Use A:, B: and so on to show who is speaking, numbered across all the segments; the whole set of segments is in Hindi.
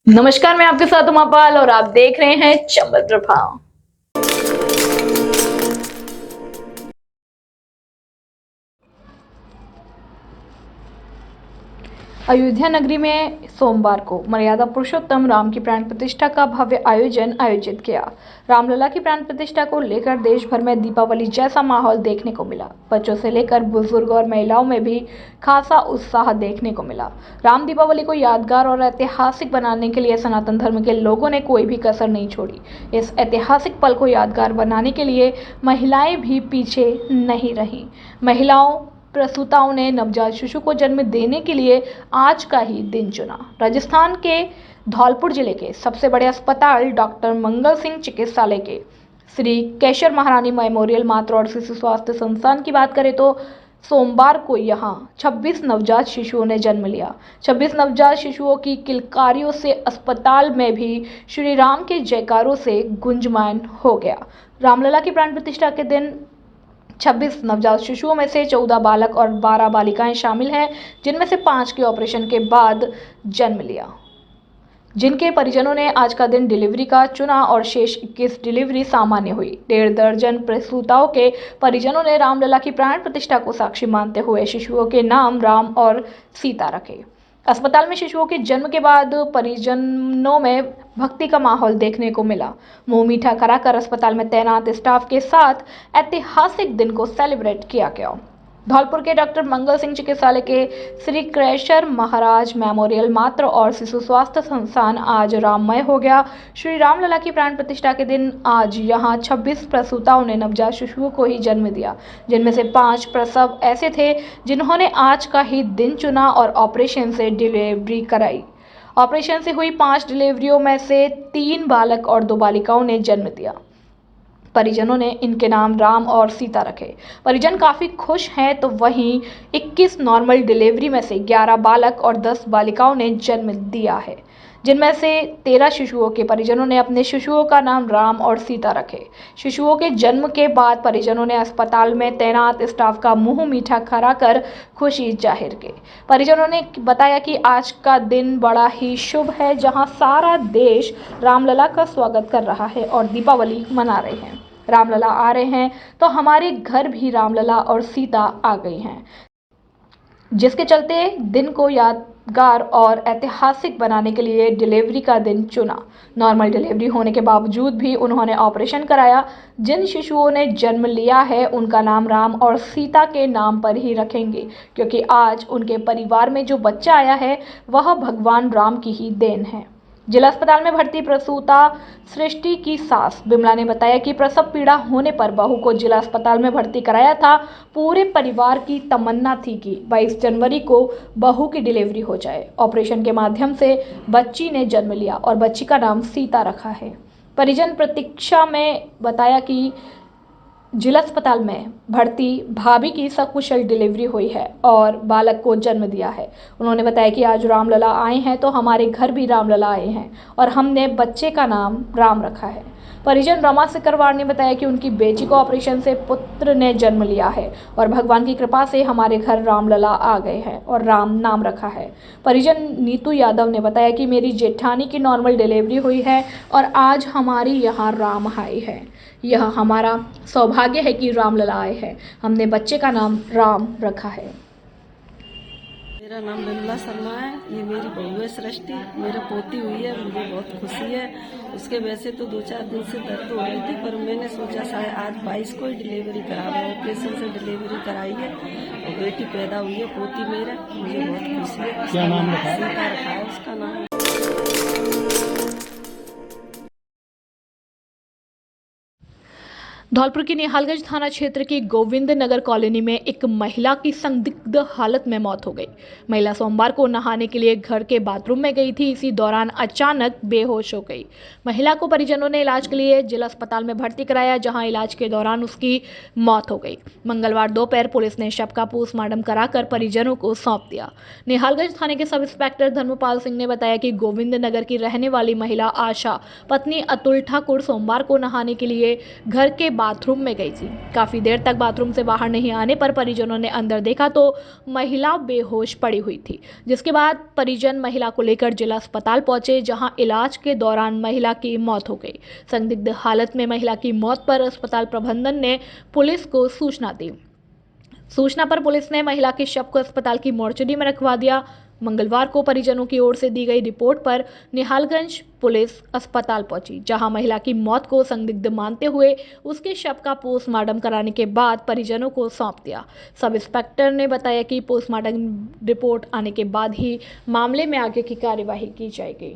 A: नमस्कार, मैं आपके साथ उमापाल और आप देख रहे हैं चंबल प्रभाव। अयोध्या नगरी में सोमवार को मर्यादा पुरुषोत्तम राम की प्राण प्रतिष्ठा का भव्य आयोजन आयोजित किया। रामलला की प्राण प्रतिष्ठा को लेकर देश भर में दीपावली जैसा माहौल देखने को मिला। बच्चों से लेकर बुजुर्ग और महिलाओं में भी खासा उत्साह देखने को मिला। राम दीपावली को यादगार और ऐतिहासिक बनाने के लिए सनातन धर्म के लोगों ने कोई भी कसर नहीं छोड़ी। इस ऐतिहासिक पल को यादगार बनाने के लिए महिलाएं भी पीछे नहीं रहीं। महिलाओं प्रसूताओं ने नवजात शिशु को जन्म देने के लिए आज का ही दिन चुना। राजस्थान के धौलपुर जिले के सबसे बड़े अस्पताल डॉक्टर मंगल सिंह चिकित्सालय के श्री केशर महारानी मेमोरियल मातृ और शिशु स्वास्थ्य संस्थान की बात करें तो सोमवार को यहां 26 नवजात शिशुओं ने जन्म लिया। 26 नवजात शिशुओं की किलकारियों से अस्पताल में भी श्री राम के जयकारों से गुंजमान हो गया। रामलला की प्राण प्रतिष्ठा के दिन 26 नवजात शिशुओं में से 14 बालक और 12 बालिकाएं शामिल हैं, जिनमें से 5 के ऑपरेशन के बाद जन्म लिया, जिनके परिजनों ने आज का दिन डिलीवरी का चुना और शेष 21 डिलीवरी सामान्य हुई। 1.5 दर्जन प्रसूताओं के परिजनों ने रामलला की प्राण प्रतिष्ठा को साक्षी मानते हुए शिशुओं के नाम राम और सीता रखे। अस्पताल में शिशुओं के जन्म के बाद परिजनों में भक्ति का माहौल देखने को मिला। मुंह मीठा कराकर अस्पताल में तैनात स्टाफ के साथ ऐतिहासिक दिन को सेलिब्रेट किया गया। धौलपुर के डॉक्टर मंगल सिंह चिकित्सालय के श्री केशर महाराज मेमोरियल मातृ और शिशु स्वास्थ्य संस्थान आज राममय हो गया। श्री रामलला की प्राण प्रतिष्ठा के दिन आज यहां 26 प्रसूताओं ने नवजात शिशुओं को ही जन्म दिया, जिनमें से 5 प्रसव ऐसे थे जिन्होंने आज का ही दिन चुना और ऑपरेशन से डिलीवरी कराई। ऑपरेशन से हुई 5 डिलीवरियों में से 3 बालक और 2 बालिकाओं ने जन्म दिया। परिजनों ने इनके नाम राम और सीता रखे। परिजन काफी खुश हैं, तो वहीं 21 नॉर्मल डिलीवरी में से 11 बालक और 10 बालिकाओं ने जन्म दिया है, जिनमें से 13 शिशुओं के परिजनों ने अपने शिशुओं का नाम राम और सीता रखे। शिशुओं के जन्म के बाद परिजनों ने अस्पताल में तैनात स्टाफ का मुंह मीठा कराकर खुशी जाहिर की। परिजनों ने बताया कि आज का दिन बड़ा ही शुभ है, जहां सारा देश रामलला का स्वागत कर रहा है और दीपावली मना रहे हैं। रामलला आ रहे हैं तो हमारे घर भी रामलला और सीता आ गई हैं, जिसके चलते दिन को यादगार और ऐतिहासिक बनाने के लिए डिलीवरी का दिन चुना। नॉर्मल डिलीवरी होने के बावजूद भी उन्होंने ऑपरेशन कराया। जिन शिशुओं ने जन्म लिया है उनका नाम राम और सीता के नाम पर ही रखेंगे, क्योंकि आज उनके परिवार में जो बच्चा आया है वह भगवान राम की ही देन है। जिला अस्पताल में भर्ती प्रसूता सृष्टि की सास बिमला ने बताया कि प्रसव पीड़ा होने पर बहू को जिला अस्पताल में भर्ती कराया था। पूरे परिवार की तमन्ना थी कि 22 जनवरी को बहू की डिलीवरी हो जाए। ऑपरेशन के माध्यम से बच्ची ने जन्म लिया और बच्ची का नाम सीता रखा है। परिजन प्रतीक्षा में बताया कि जिला अस्पताल में भर्ती भाभी की सकुशल डिलीवरी हुई है और बालक को जन्म दिया है। उन्होंने बताया कि आज रामलला आए हैं तो हमारे घर भी रामलला आए हैं और हमने बच्चे का नाम राम रखा है। परिजन रमा सिकरवार ने बताया कि उनकी बेटी को ऑपरेशन से पुत्र ने जन्म लिया है और भगवान की कृपा से हमारे घर रामलला आ गए हैं और राम नाम रखा है। परिजन नीतू यादव ने बताया कि मेरी जेठानी की नॉर्मल डिलीवरी हुई है और आज हमारी यहाँ राम आए हैं। यह हमारा सौभाग्य है कि रामलला आए हैं। हमने बच्चे का नाम राम रखा है।
B: मेरा नाम बिमला शर्मा है। ये मेरी बहू है सृष्टि, मेरा पोती हुई है। मुझे बहुत खुशी है। उसके वैसे तो 2-4 दिन से दर्द हो रही थी, पर मैंने सोचा शायद आज 22 को ही डिलीवरी करा लूँ। ऑपरेशन से डिलीवरी कराई है और बेटी पैदा हुई है, पोती मेरा। मुझे बहुत खुशी है।
C: क्या नाम रखा?
B: सीता रखा है उसका नाम।
A: धौलपुर की निहालगंज थाना क्षेत्र की गोविंद नगर कॉलोनी में एक महिला की संदिग्ध हालत में मौत हो गई। महिला सोमवार को नहाने के लिए घर के बाथरूम में गई थी। इसी दौरान अचानक बेहोश हो गई। महिला को परिजनों ने इलाज के लिए जिला अस्पताल में भर्ती कराया, जहां इलाज के दौरान उसकी मौत हो गई। मंगलवार दोपहर पुलिस ने शव का पोस्टमार्टम कराकर परिजनों को सौंप दिया। निहालगंज थाने के सब इंस्पेक्टर धर्मपाल सिंह ने बताया कि गोविंद नगर की रहने वाली महिला आशा पत्नी अतुल ठाकुर सोमवार को नहाने के लिए घर के बाथरूम में गई थी। काफी देर तक बाथरूम से बाहर नहीं आने पर परिजनों ने अंदर देखा तो महिला बेहोश पड़ी हुई थी, जिसके बाद परिजन महिला को लेकर जिला अस्पताल पहुंचे, जहां इलाज के दौरान महिला की मौत हो गई। संदिग्ध हालत में महिला की मौत पर अस्पताल प्रबंधन ने पुलिस को सूचना दी। सूचना पर पुलिस ने महिला के शव को अस्पताल की मोर्चरी में रखवा दिया। मंगलवार को परिजनों की ओर से दी गई रिपोर्ट पर निहालगंज पुलिस अस्पताल पहुंची, जहां महिला की मौत को संदिग्ध मानते हुए उसके शव का पोस्टमार्टम कराने के बाद परिजनों को सौंप दिया। सब इंस्पेक्टर ने बताया कि पोस्टमार्टम रिपोर्ट आने के बाद ही मामले में आगे की कार्यवाही की जाएगी।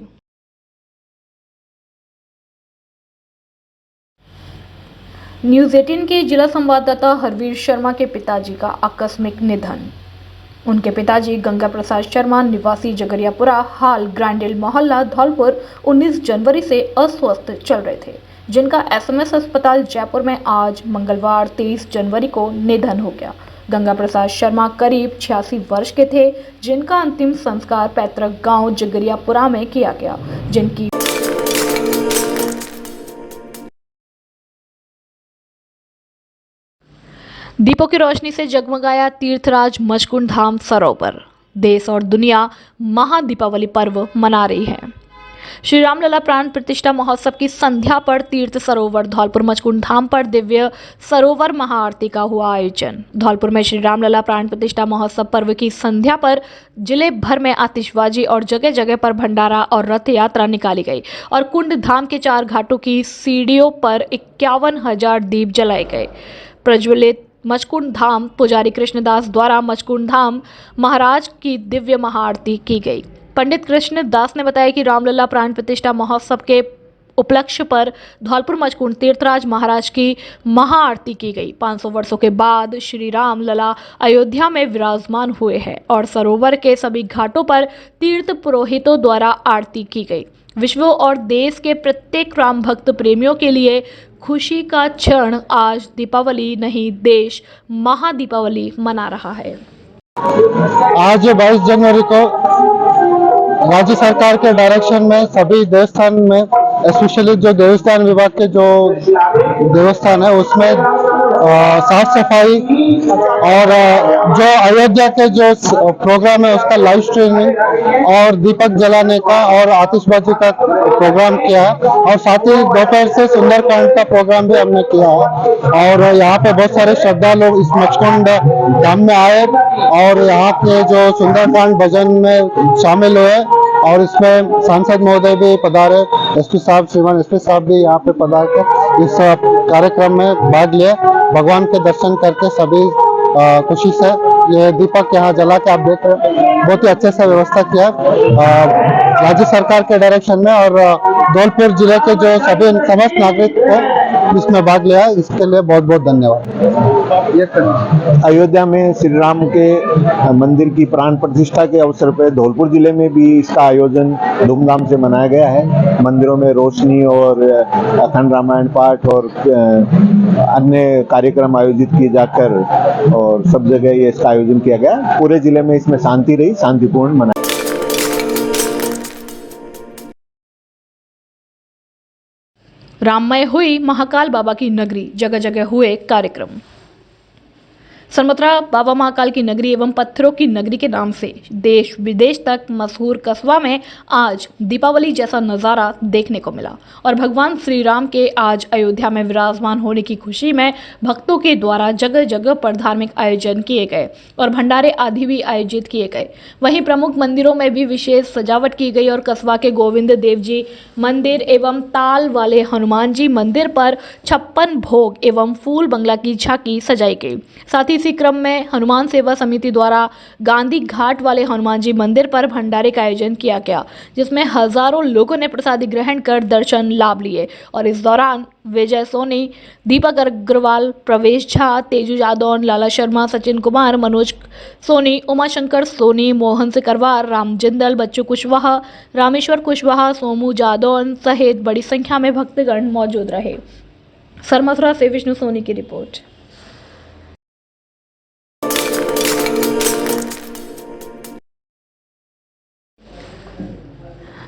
A: न्यूज़ 18 के जिला संवाददाता हरवीर शर्मा के पिताजी का आकस्मिक निधन। उनके पिताजी गंगा प्रसाद शर्मा निवासी जगरियापुरा हाल ग्रांडेल मोहल्ला धौलपुर 19 जनवरी से अस्वस्थ चल रहे थे, जिनका एसएमएस अस्पताल जयपुर में आज मंगलवार 23 जनवरी को निधन हो गया। गंगा प्रसाद शर्मा करीब 86 वर्ष के थे, जिनका अंतिम संस्कार पैतृक गांव जगरियापुरा में किया गया, जिनकी दीपों की रोशनी से जगमगाया तीर्थराज मचकुंड धाम सरोवर। देश और दुनिया महादीपावली पर्व मना रही है। श्री रामलला प्राण प्रतिष्ठा महोत्सव की संध्या पर तीर्थ सरोवर धौलपुर मचकुंड धाम पर दिव्य सरोवर महाआरती का हुआ आयोजन। धौलपुर में श्री रामलला प्राण प्रतिष्ठा महोत्सव पर्व की संध्या पर जिले भर में आतिशबाजी और जगह जगह पर भंडारा और रथ यात्रा निकाली गई और कुंड धाम के 4 घाटों की सीढ़ियों पर 51,000 दीप जलाए गए। प्रज्वलित मचकुंड धाम पुजारी कृष्णदास द्वारा मचकुंड धाम महाराज की दिव्य महाआरती की गई। पंडित कृष्णदास ने बताया कि रामलला प्राण प्रतिष्ठा महोत्सव के उपलक्ष्य पर धौलपुर मचकुंड तीर्थराज महाराज की महाआरती की गई। 500 वर्षों के बाद श्री राम लला अयोध्या में विराजमान हुए हैं और सरोवर के सभी घाटों पर तीर्थ पुरोहितों द्वारा आरती की गई। विश्व और देश के प्रत्येक राम भक्त प्रेमियों के लिए खुशी का क्षण आज दीपावली नहीं, देश महादीपावली मना रहा है।
C: आज 22 जनवरी को राज्य सरकार के डायरेक्शन में सभी देवस्थान में, स्पेशली जो देवस्थान विभाग के जो देवस्थान है उसमें साफ सफाई और जो अयोध्या के जो प्रोग्राम है उसका लाइव स्ट्रीमिंग और दीपक जलाने का और आतिशबाजी का प्रोग्राम किया है और साथ ही दोपहर से सुंदरकांड का प्रोग्राम भी हमने किया है। और यहाँ पे बहुत सारे श्रद्धालु इस मचकुंड धाम में आए और यहाँ के जो सुंदरकांड भजन में शामिल हुए और इसमें सांसद महोदय भी पधारे, एसपी साहब श्रीमान एसपी साहब भी यहाँ पे पधार कर इस कार्यक्रम में भाग लिए। भगवान के दर्शन करके सभी खुशी से ये दीपक यहाँ जला के आप देख रहे हैं, बहुत ही अच्छे से व्यवस्था किया राज्य सरकार के डायरेक्शन में और धौलपुर जिले के जो सभी समस्त नागरिक को इसमें भाग लिया, इसके लिए बहुत बहुत धन्यवाद।
D: अयोध्या में श्री राम के मंदिर की प्राण प्रतिष्ठा के अवसर पर धौलपुर जिले में भी इसका आयोजन धूमधाम से मनाया गया है। मंदिरों में रोशनी और अखंड रामायण पाठ और अन्य कार्यक्रम आयोजित किए जाकर और सब जगह ये इसका आयोजन किया गया। पूरे जिले में इसमें शांति रही, शांतिपूर्ण मनाया।
A: राममय हुई महाकाल बाबा की नगरी, जगह जगह हुए कार्यक्रम। सनमथुरा बाबा महाकाल की नगरी एवं पत्थरों की नगरी के नाम से देश विदेश तक मशहूर कस्बा में आज दीपावली जैसा नज़ारा देखने को मिला और भगवान श्री राम के आज अयोध्या में विराजमान होने की खुशी में भक्तों के द्वारा जगह जगह पर धार्मिक आयोजन किए गए और भंडारे आदि भी आयोजित किए गए। वहीं प्रमुख मंदिरों में भी विशेष सजावट की गई और कस्बा के गोविंद देव जी मंदिर एवं ताल वाले हनुमान जी मंदिर पर 56 भोग एवं फूल बंगला की झांकी सजाई गई। साथ ही इसी क्रम में हनुमान सेवा समिति द्वारा गांधी घाट वाले हनुमान जी मंदिर पर भंडारे का आयोजन किया गया, जिसमें हजारों लोगों ने प्रसादी ग्रहण कर दर्शन लाभ लिए और इस दौरान विजय सोनी, दीपक अग्रवाल, प्रवेश झा, तेजू जादौन, लाला शर्मा, सचिन कुमार, मनोज सोनी, उमाशंकर सोनी, मोहन सिकरवार, राम जिंदल, बच्चू कुशवाहा, रामेश्वर कुशवाहा, सोमू जादौन सहित बड़ी संख्या में भक्तगण मौजूद रहे। सरमथुरा से विष्णु सोनी की रिपोर्ट।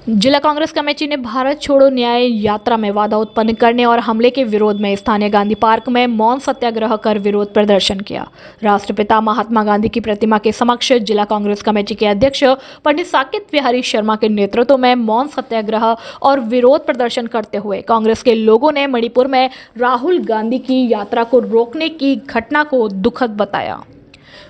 A: जिला कांग्रेस कमेटी ने भारत छोड़ो न्याय यात्रा में बाधा उत्पन्न करने और हमले के विरोध में स्थानीय गांधी पार्क में मौन सत्याग्रह कर विरोध प्रदर्शन किया। राष्ट्रपिता महात्मा गांधी की प्रतिमा के समक्ष जिला कांग्रेस कमेटी के अध्यक्ष पंडित साकेत बिहारी शर्मा के नेतृत्व में मौन सत्याग्रह और विरोध प्रदर्शन करते हुए कांग्रेस के लोगों ने मणिपुर में राहुल गांधी की यात्रा को रोकने की घटना को दुखद बताया।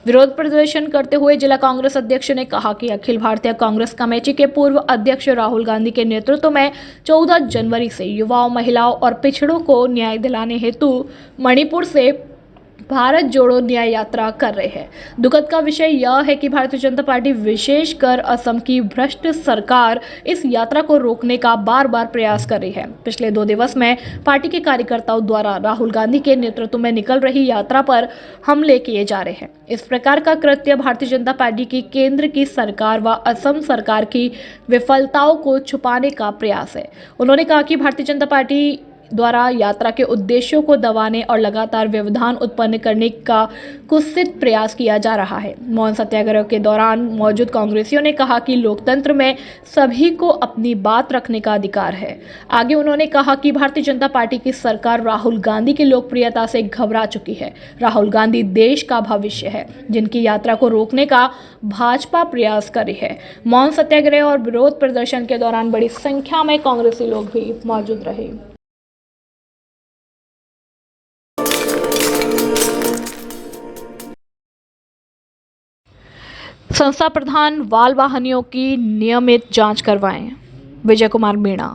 A: विरोध प्रदर्शन करते हुए जिला कांग्रेस अध्यक्ष ने कहा कि अखिल भारतीय कांग्रेस कमेटी के पूर्व अध्यक्ष राहुल गांधी के नेतृत्व में 14 जनवरी से युवाओं, महिलाओं और पिछड़ों को न्याय दिलाने हेतु मणिपुर से भारत जोड़ो न्याय यात्रा कर रहे हैं। दुखद का विषय यह है कि भारतीय जनता पार्टी विशेषकर असम की भ्रष्ट सरकार इस यात्रा को रोकने का बार बार प्रयास कर रही है। पिछले 2 दिवस में पार्टी के कार्यकर्ताओं द्वारा राहुल गांधी के नेतृत्व में निकल रही यात्रा पर हमले किए जा रहे हैं। इस प्रकार का कृत्य भारतीय जनता पार्टी की केंद्र की सरकार व असम सरकार की विफलताओं को छुपाने का प्रयास है। उन्होंने कहा कि भारतीय जनता पार्टी द्वारा यात्रा के उद्देश्यों को दबाने और लगातार व्यवधान उत्पन्न करने का कुत्सित प्रयास किया जा रहा है। मौन सत्याग्रह के दौरान मौजूद कांग्रेसियों ने कहा कि लोकतंत्र में सभी को अपनी बात रखने का अधिकार है। आगे उन्होंने कहा कि भारतीय जनता पार्टी की सरकार राहुल गांधी की लोकप्रियता से घबरा चुकी है। राहुल गांधी देश का भविष्य है, जिनकी यात्रा को रोकने का भाजपा प्रयास कर रही है। मौन सत्याग्रह और विरोध प्रदर्शन के दौरान बड़ी संख्या में कांग्रेसी लोग भी मौजूद रहे। संस्था प्रधान वाल वाहनियों की नियमित जांच करवाएं। विजय कुमार मीणा।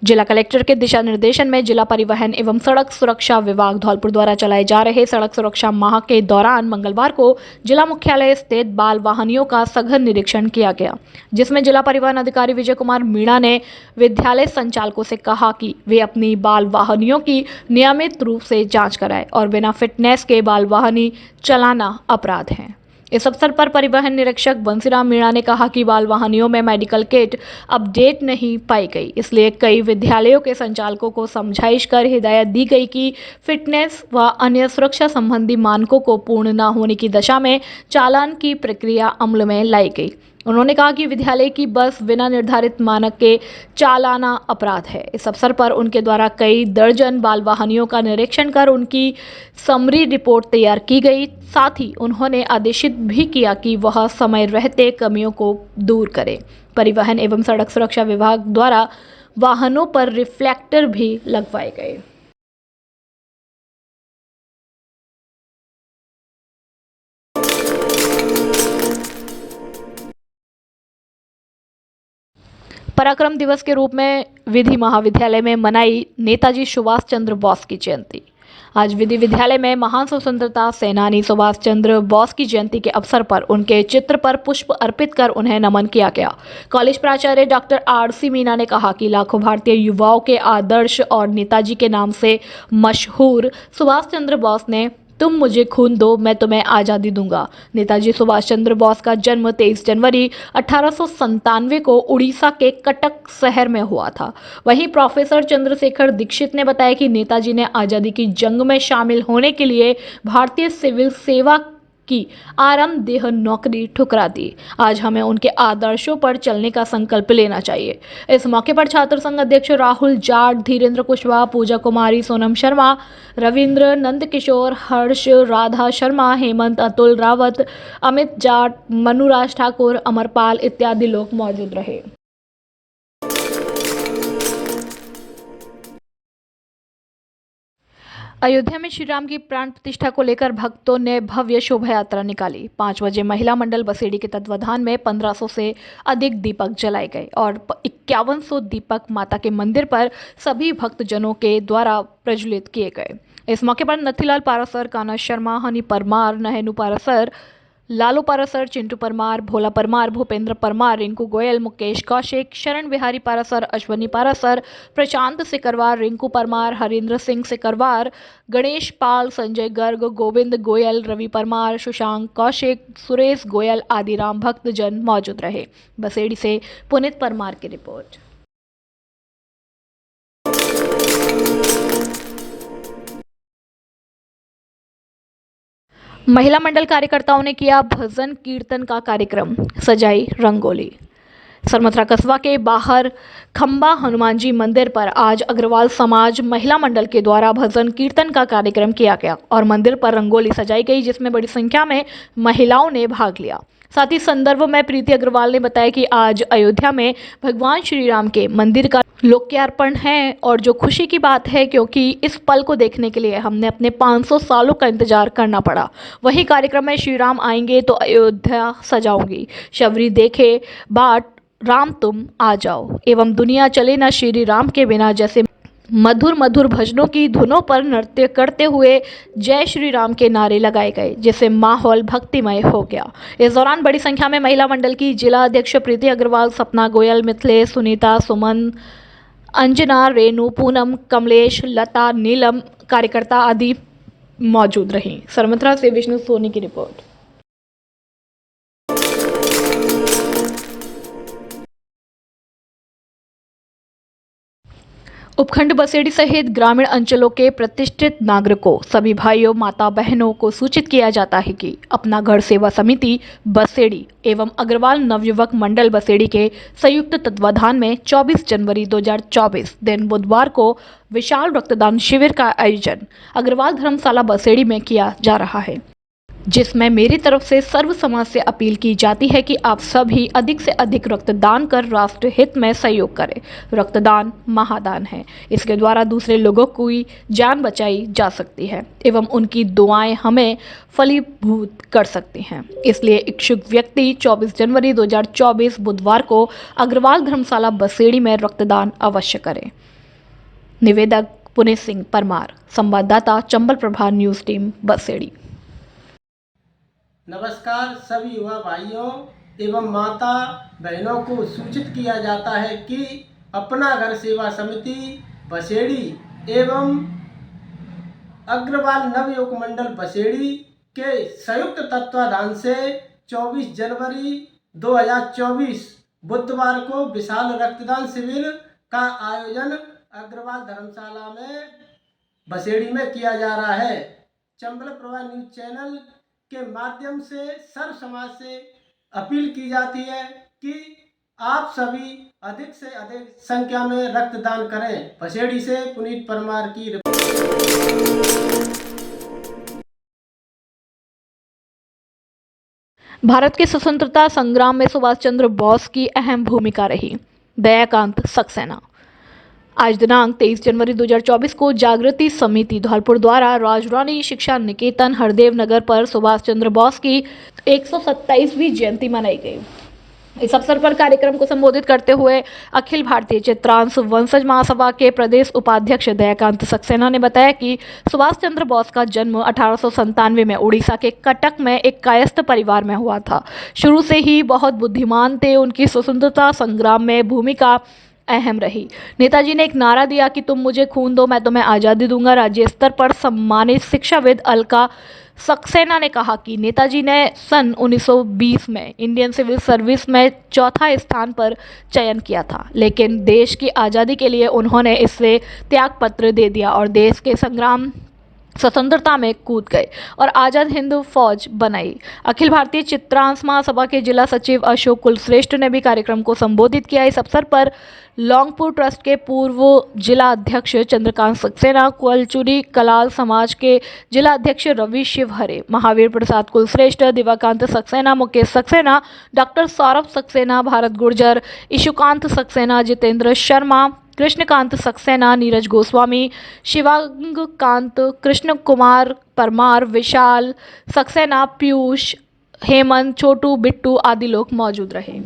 A: जिला कलेक्टर के दिशा निर्देशन में जिला परिवहन एवं सड़क सुरक्षा विभाग धौलपुर द्वारा चलाए जा रहे सड़क सुरक्षा माह के दौरान मंगलवार को जिला मुख्यालय स्थित बाल वाहनियों का सघन निरीक्षण किया गया, जिसमें जिला परिवहन अधिकारी विजय कुमार मीणा ने विद्यालय संचालकों से कहा कि वे अपनी बाल वाहनियों की नियमित रूप से जाँच कराएं और बिना फिटनेस के बाल वाहनी चलाना अपराध है। इस अवसर पर परिवहन निरीक्षक बंसीराम मीणा ने कहा कि बाल वाहनियों में मेडिकल किट अपडेट नहीं पाई गई, इसलिए कई विद्यालयों के संचालकों को समझाइश कर हिदायत दी गई कि फिटनेस व अन्य सुरक्षा संबंधी मानकों को पूर्ण न होने की दशा में चालान की प्रक्रिया अमल में लाई गई। उन्होंने कहा कि विद्यालय की बस बिना निर्धारित मानक के चालाना अपराध है। इस अवसर पर उनके द्वारा कई दर्जन बाल वाहनियों का निरीक्षण कर उनकी समरी रिपोर्ट तैयार की गई। साथ ही उन्होंने आदेशित भी किया कि वह समय रहते कमियों को दूर करें। परिवहन एवं सड़क सुरक्षा विभाग द्वारा वाहनों पर रिफ्लेक्टर भी लगवाए गए। पराक्रम दिवस के रूप में विधि महाविद्यालय में मनाई नेताजी सुभाष चंद्र बोस की जयंती। आज विधि विद्यालय में महान स्वतंत्रता सेनानी सुभाष चंद्र बोस की जयंती के अवसर पर उनके चित्र पर पुष्प अर्पित कर उन्हें नमन किया गया। कॉलेज प्राचार्य डॉक्टर आर.सी. मीना ने कहा कि लाखों भारतीय युवाओं के आदर्श और नेताजी के नाम से मशहूर सुभाष चंद्र बोस ने तुम मुझे खून दो मैं तुम्हें आज़ादी दूंगा। नेताजी सुभाष चंद्र बोस का जन्म 23 जनवरी 1897 को उड़ीसा के कटक शहर में हुआ था। वहीं प्रोफेसर चंद्रशेखर दीक्षित ने बताया कि नेताजी ने आज़ादी की जंग में शामिल होने के लिए भारतीय सिविल सेवा की आरामदेह नौकरी ठुकरा दी। आज हमें उनके आदर्शों पर चलने का संकल्प लेना चाहिए। इस मौके पर छात्र संघ अध्यक्ष राहुल जाट, धीरेन्द्र कुशवाहा, पूजा कुमारी, सोनम शर्मा, रविंद्र, नंद किशोर, हर्ष, राधा शर्मा, हेमंत, अतुल रावत, अमित जाट, मनुराज ठाकुर, अमरपाल इत्यादि लोग मौजूद रहे। अयोध्या में श्री राम की प्राण प्रतिष्ठा को लेकर भक्तों ने भव्य शोभा यात्रा निकाली। 5 बजे महिला मंडल बसेड़ी के तत्वाधान में 1500 से अधिक दीपक जलाए गए और 5100 दीपक माता के मंदिर पर सभी भक्तजनों के द्वारा प्रज्वलित किए गए। इस मौके पर नथीलाल पारासर, कान्हा शर्मा, हनी परमार, नहेनु पारासर, लालू पारासर, चिंटू परमार, भोला परमार, भूपेंद्र परमार, रिंकू गोयल, मुकेश कौशिक, शरण बिहारी पारासर, अश्वनी पारासर, प्रशांत सिकरवार, रिंकू परमार, हरिंद्र सिंह सिकरवार, गणेश पाल, संजय गर्ग, गोविंद गोयल, रवि परमार, सुशांक कौशिक, सुरेश गोयल आदि राम भक्त जन मौजूद रहे। बसेड़ी से पुनीत परमार की रिपोर्ट। महिला मंडल कार्यकर्ताओं ने किया भजन कीर्तन का कार्यक्रम, सजाई रंगोली। सरमथरा कस्बा के बाहर खंबा हनुमान जी मंदिर पर आज अग्रवाल समाज महिला मंडल के द्वारा भजन कीर्तन का कार्यक्रम किया गया और मंदिर पर रंगोली सजाई गई, जिसमें बड़ी संख्या में महिलाओं ने भाग लिया। साथ ही संदर्भ में प्रीति अग्रवाल ने बताया कि आज अयोध्या में भगवान श्री राम के मंदिर का लोकार्पण है और जो खुशी की बात है, क्योंकि इस पल को देखने के लिए हमने अपने 500 सालों का इंतजार करना पड़ा। वही कार्यक्रम में श्री राम आएंगे तो अयोध्या सजाऊंगी, शबरी देखे बाट राम तुम आ जाओ, एवं दुनिया चले ना श्री राम के बिना जैसे मधुर मधुर भजनों की धुनों पर नृत्य करते हुए जय श्री राम के नारे लगाए गए, जिससे माहौल भक्तिमय हो गया। इस दौरान बड़ी संख्या में महिला मंडल की जिला अध्यक्ष प्रीति अग्रवाल, सपना गोयल, मिथिलेश, सुनीता, सुमन, अंजना, रेणु, पूनम, कमलेश, लता, नीलम कार्यकर्ता आदि मौजूद रहीं। सरमथरा से विष्णु सोनी की रिपोर्ट। उपखंड बसेड़ी सहित ग्रामीण अंचलों के प्रतिष्ठित नागरिकों, सभी भाइयों, माता, बहनों को सूचित किया जाता है कि अपना घर सेवा समिति बसेड़ी एवं अग्रवाल नवयुवक मंडल बसेड़ी के संयुक्त तत्वाधान में 24 जनवरी 2024 दिन बुधवार को विशाल रक्तदान शिविर का आयोजन अग्रवाल धर्मशाला बसेड़ी में किया जा रहा है, जिसमें मेरी तरफ से सर्व समाज से अपील की जाती है कि आप सभी अधिक से अधिक रक्तदान कर राष्ट्र हित में सहयोग करें। रक्तदान महादान है, इसके द्वारा दूसरे लोगों की जान बचाई जा सकती है एवं उनकी दुआएं हमें फलीभूत कर सकती हैं। इसलिए इच्छुक व्यक्ति 24 जनवरी 2024 बुधवार को अग्रवाल धर्मशाला बसेड़ी में रक्तदान अवश्य करें। निवेदक पुनीत सिंह परमार, संवाददाता चंबल प्रभा न्यूज टीम बसेड़ी।
E: नमस्कार। सभी युवा भाइयों एवं माता बहनों को सूचित किया जाता है कि अपना घर सेवा समिति बसेड़ी एवं अग्रवाल नवयुवक मंडल बसेड़ी के संयुक्त तत्वाधान से 24 जनवरी 2024 बुधवार को विशाल रक्तदान शिविर का आयोजन अग्रवाल धर्मशाला में बसेड़ी में किया जा रहा है। चंबल प्रभा न्यूज चैनल के माध्यम से सर्व समाज से अपील की जाती है कि आप सभी अधिक से अधिक संख्या में रक्तदान करें। बसेड़ी से पुनीत परमार की रिपोर्ट।
A: भारत के स्वतंत्रता संग्राम में सुभाष चंद्र बोस की अहम भूमिका रही। दयाकांत सक्सेना। आज दिनांक 23 जनवरी 2024 को जागृति समिति धौलपुर द्वारा राजरानी शिक्षा निकेतन हरदेव नगर पर सुभाष चंद्र बोस की 127वीं जयंती मनाई गई। इस अवसर पर कार्यक्रम को संबोधित करते हुए अखिल भारतीय चित्रांश वंशज महासभा के प्रदेश उपाध्यक्ष दयाकांत सक्सेना ने बताया कि सुभाष चंद्र बोस का जन्म 1897 में उड़ीसा के कटक में एक कायस्थ परिवार में हुआ था। शुरू से ही बहुत बुद्धिमान थे। उनकी स्वतंत्रता संग्राम में भूमिका अहम रही। नेताजी ने एक नारा दिया कि तुम मुझे खून दो, मैं तुम्हें आज़ादी दूंगा। राज्य स्तर पर सम्मानित शिक्षाविद अलका सक्सेना ने कहा कि नेताजी ने सन 1920 में इंडियन सिविल सर्विस में चौथा स्थान पर चयन किया था, लेकिन देश की आज़ादी के लिए उन्होंने इससे त्यागपत्र दे दिया और देश के संग्राम स्वतंत्रता में कूद गए और आज़ाद हिंद फौज बनाई। अखिल भारतीय चित्रांश महासभा के जिला सचिव अशोक कुलश्रेष्ठ ने भी कार्यक्रम को संबोधित किया। इस अवसर पर लौंगपुर ट्रस्ट के पूर्व जिला अध्यक्ष चंद्रकांत सक्सेना, कोलचुरी कलाल समाज के जिला अध्यक्ष रवि शिवहरे, महावीर प्रसाद कुलश्रेष्ठ, दिवाकांत सक्सेना, मुकेश सक्सेना, डॉक्टर सौरभ सक्सेना, भारत गुर्जर, इशुकांत सक्सेना, जितेंद्र शर्मा, कृष्णकांत सक्सेना, नीरज गोस्वामी, शिवांग कांत, कृष्ण कुमार परमार, विशाल सक्सेना, पीयूष, हेमंत, छोटू, बिट्टू आदि लोग मौजूद रहे।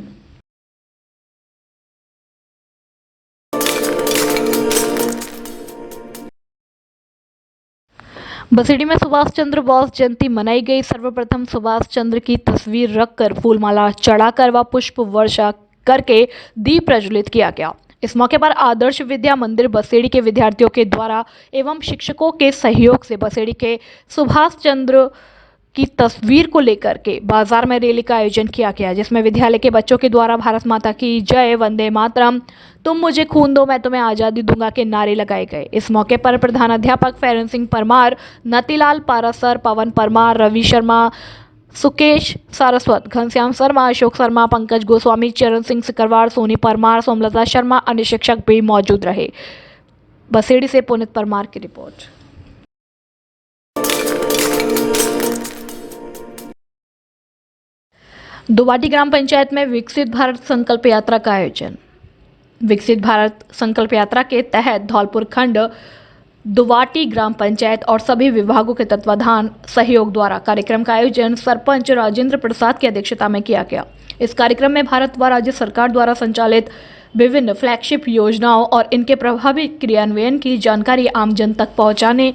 A: बसेड़ी में सुभाष चंद्र बोस जयंती मनाई गई। सर्वप्रथम सुभाष चंद्र की तस्वीर रखकर फूलमाला चढ़ाकर व पुष्प वर्षा करके दीप प्रज्वलित किया गया। इस मौके पर आदर्श विद्या मंदिर बसेड़ी के विद्यार्थियों के द्वारा एवं शिक्षकों के सहयोग से बसेड़ी के सुभाष चंद्र की तस्वीर को लेकर के बाजार में रैली का आयोजन किया गया, जिसमें विद्यालय के बच्चों के द्वारा भारत माता की जय, वंदे मातरम, तुम मुझे खून दो मैं तुम्हें आज़ादी दूंगा के नारे लगाए गए। इस मौके पर प्रधानाध्यापक फेरन सिंह परमार, नतीलाल पारासर, पवन परमार, रवि शर्मा, सुकेश सारस्वत, घनश्याम शर्मा, अशोक शर्मा, पंकज गोस्वामी, चरण सिंह सिकरवार, सोनी परमार, सोमलता शर्मा, अन्य शिक्षक भी मौजूद रहे। बसेड़ी से पुनीत परमार की रिपोर्ट। दुवाटी ग्राम पंचायत में विकसित भारत संकल्प यात्रा का आयोजन। विकसित भारत संकल्प यात्रा के तहत धौलपुर खंड दुवाटी ग्राम पंचायत और सभी विभागों के तत्वाधान सहयोग द्वारा कार्यक्रम का आयोजन सरपंच राजेंद्र प्रसाद की अध्यक्षता में किया गया। इस कार्यक्रम में भारत व राज्य सरकार द्वारा संचालित विभिन्न फ्लैगशिप योजनाओं और इनके प्रभावी क्रियान्वयन की जानकारी आम जन तक पहुंचाने,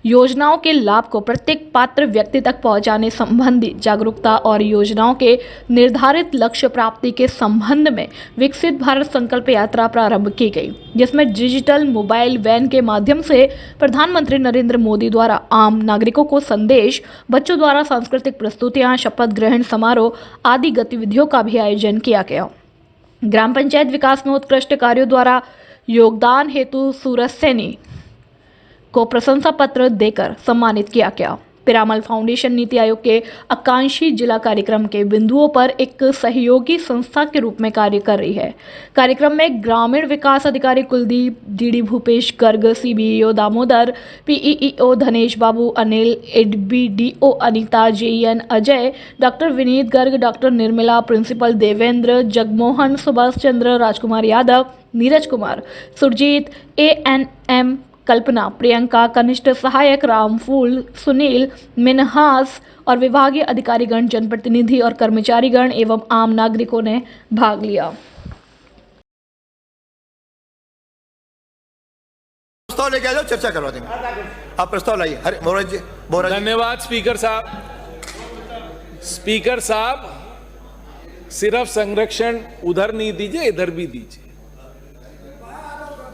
A: योजनाओं के लाभ को प्रत्येक पात्र व्यक्ति तक पहुंचाने संबंधी जागरूकता और योजनाओं के निर्धारित लक्ष्य प्राप्ति के संबंध में विकसित भारत संकल्प यात्रा प्रारंभ की गई, जिसमें डिजिटल मोबाइल वैन के माध्यम से प्रधानमंत्री नरेंद्र मोदी द्वारा आम नागरिकों को संदेश, बच्चों द्वारा सांस्कृतिक प्रस्तुतियां, शपथ ग्रहण समारोह आदि गतिविधियों का भी आयोजन किया गया। ग्राम पंचायत विकास में उत्कृष्ट कार्यों द्वारा योगदान हेतु सूरज सैनी को प्रशंसा पत्र देकर सम्मानित किया गया। पिरामल फाउंडेशन नीति आयोग के आकांक्षी जिला कार्यक्रम के बिंदुओं पर एक सहयोगी संस्था के रूप में कार्य कर रही है। कार्यक्रम में ग्रामीण विकास अधिकारी Kuldeep, DD Bhupesh Garg, CBEO Damodar, PEO Dhanesh Babu, Anil, ADBDO Anita, JEN Ajay, doctor Vineet Garg, doctor Nirmala, principal Devendra, Jagmohan, Subhash Chandra, Rajkumar Yadav, Neeraj Kumar, Surjeet, ANM Kalpana, Priyanka, कनिष्ठ सहायक रामफूल, सुनील, मिनहास और विभागीय अधिकारीगण, जनप्रतिनिधि और कर्मचारीगण एवं आम नागरिकों ने भाग लिया।
F: प्रस्ताव लेके आ जाओ, चर्चा करवा देंगे। आप प्रस्ताव लाइए। अरे मोहन जी,
G: धन्यवाद स्पीकर साहब। स्पीकर साहब, सिर्फ संरक्षण उधर नहीं दीजिए, इधर भी दीजिए।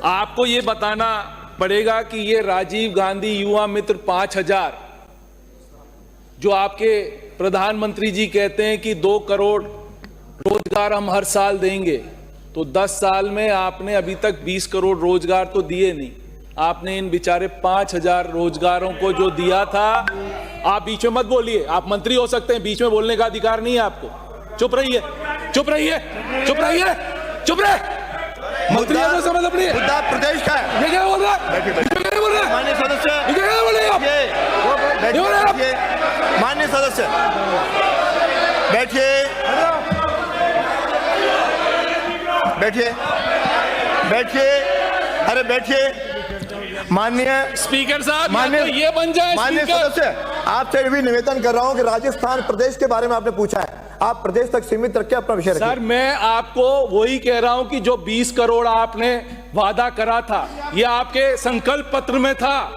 G: आपको ये बताना पड़ेगा कि ये राजीव गांधी युवा मित्र 5000 जो आपके प्रधानमंत्री जी कहते हैं कि 2 करोड़ रोजगार हम हर साल देंगे, तो 10 साल में आपने अभी तक 20 करोड़ रोजगार तो दिए नहीं। आपने इन बेचारे 5000 रोजगारों को जो दिया था, आप बीच में मत बोलिए, आप मंत्री हो सकते हैं, बीच में बोलने का अधिकार नहीं है आपको। चुप रहिए, चुप रहिए, चुप रहिए, चुप रहे।
F: मुद्दा समझ अपनी मुद्दा प्रदेश का है।
G: ये क्या बोल रहा है?
F: बैठिए बोल रहे हैं माननीय सदस्य।
G: ये क्या बोल रहे हैं आप?
F: बैठिए माननीय सदस्य, बैठिए बैठिए बैठिए, अरे बैठिए। माननीय
G: स्पीकर साहब, माननीय ये बन जाए
F: माननीय सदस्य, आपसे भी निवेदन कर रहा हूं कि राजस्थान प्रदेश के बारे में आपने पूछा है, आप प्रदेश तक सीमित रखिए अपना विषय रखिए।
G: सर, मैं आपको वही कह रहा हूं कि जो 20 करोड़ आपने वादा करा था, ये आपके संकल्प पत्र में था,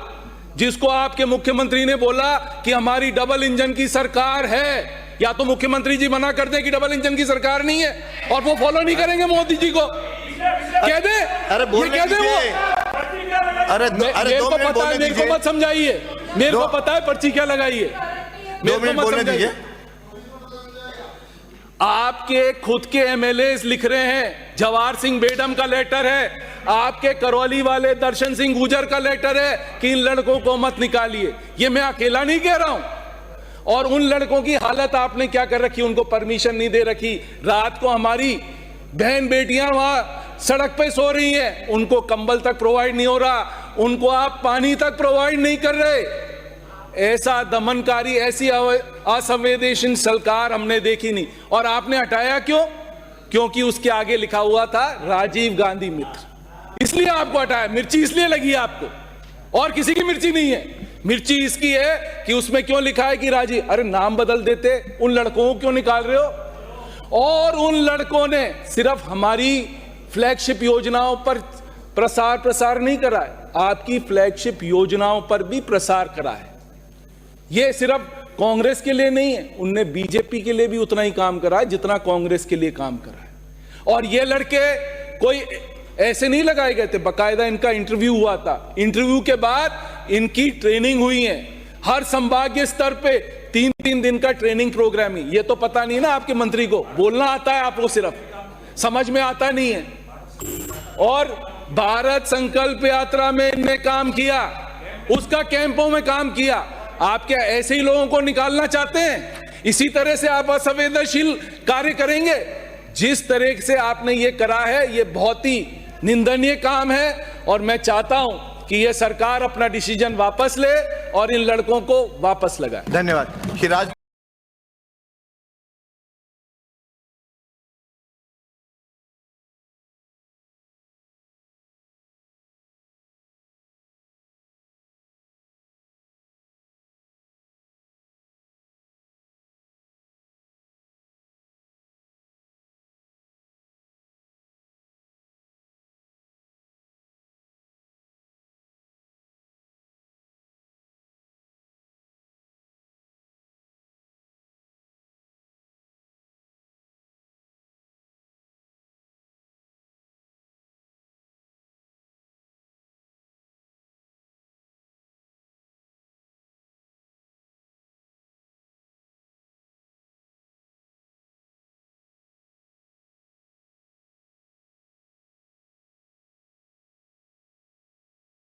G: जिसको आपके मुख्यमंत्री ने बोला कि हमारी डबल इंजन की सरकार है। या तो मुख्यमंत्री जी मना कर दें कि डबल इंजन की सरकार नहीं है और वो फॉलो नहीं करेंगे मोदी जी को, कह दे।
F: अरे बोल
G: कह दे वो।
F: अरे
G: मेरे को पता है, मेरे को मत समझाइए, मेरे को पता है पर्ची क्या लगाइए,
F: 2 मिनट बोलने दीजिए।
G: आपके खुद के एमएलए लिख रहे हैं, जवाहर सिंह बेडम का लेटर है, आपके करौली वाले दर्शन सिंह गुजर का लेटर है कि इन लड़कों को मत निकालिए। ये मैं अकेला नहीं कह रहा हूं। और उन लड़कों की हालत आपने क्या कर रखी, उनको परमिशन नहीं दे रखी। रात को हमारी बहन बेटियां वहां सड़क पे सो रही हैं, उनको कंबल तक प्रोवाइड नहीं हो रहा, उनको आप पानी तक प्रोवाइड नहीं कर रहे। ऐसा दमनकारी, ऐसी असंवेदनशील सरकार हमने देखी नहीं। और आपने हटाया क्यों? क्योंकि उसके आगे लिखा हुआ था राजीव गांधी मित्र, इसलिए आपको हटाया। मिर्ची इसलिए लगी आपको, और किसी की मिर्ची नहीं है। मिर्ची इसकी है कि उसमें क्यों लिखा है कि राजीव, अरे नाम बदल देते, उन लड़कों को क्यों निकाल रहे हो? और उन लड़कों ने सिर्फ हमारी फ्लैगशिप योजनाओं पर प्रसार नहीं करा है, आपकी फ्लैगशिप योजनाओं पर भी प्रसार करा है। ये सिर्फ कांग्रेस के लिए नहीं है, उनने बीजेपी के लिए भी उतना ही काम करा है जितना कांग्रेस के लिए काम करा है। और ये लड़के कोई ऐसे नहीं लगाए गए थे, बकायदा इनका इंटरव्यू हुआ था। इंटरव्यू के बाद इनकी ट्रेनिंग हुई है, हर संभागीय स्तर पे 3-3 दिन का ट्रेनिंग प्रोग्राम ही। ये तो पता नहीं ना आपके मंत्री को, बोलना आता है आपको, सिर्फ समझ में आता नहीं है। और भारत संकल्प यात्रा में इनने काम किया, उसका कैंपों में काम किया। आप क्या ऐसे ही लोगों को निकालना चाहते हैं? इसी तरह से आप असंवेदनशील कार्य करेंगे? जिस तरह से आपने ये करा है ये बहुत ही निंदनीय काम है और मैं चाहता हूं कि ये सरकार अपना डिसीजन वापस ले और इन लड़कों को वापस लगाए।
F: धन्यवाद।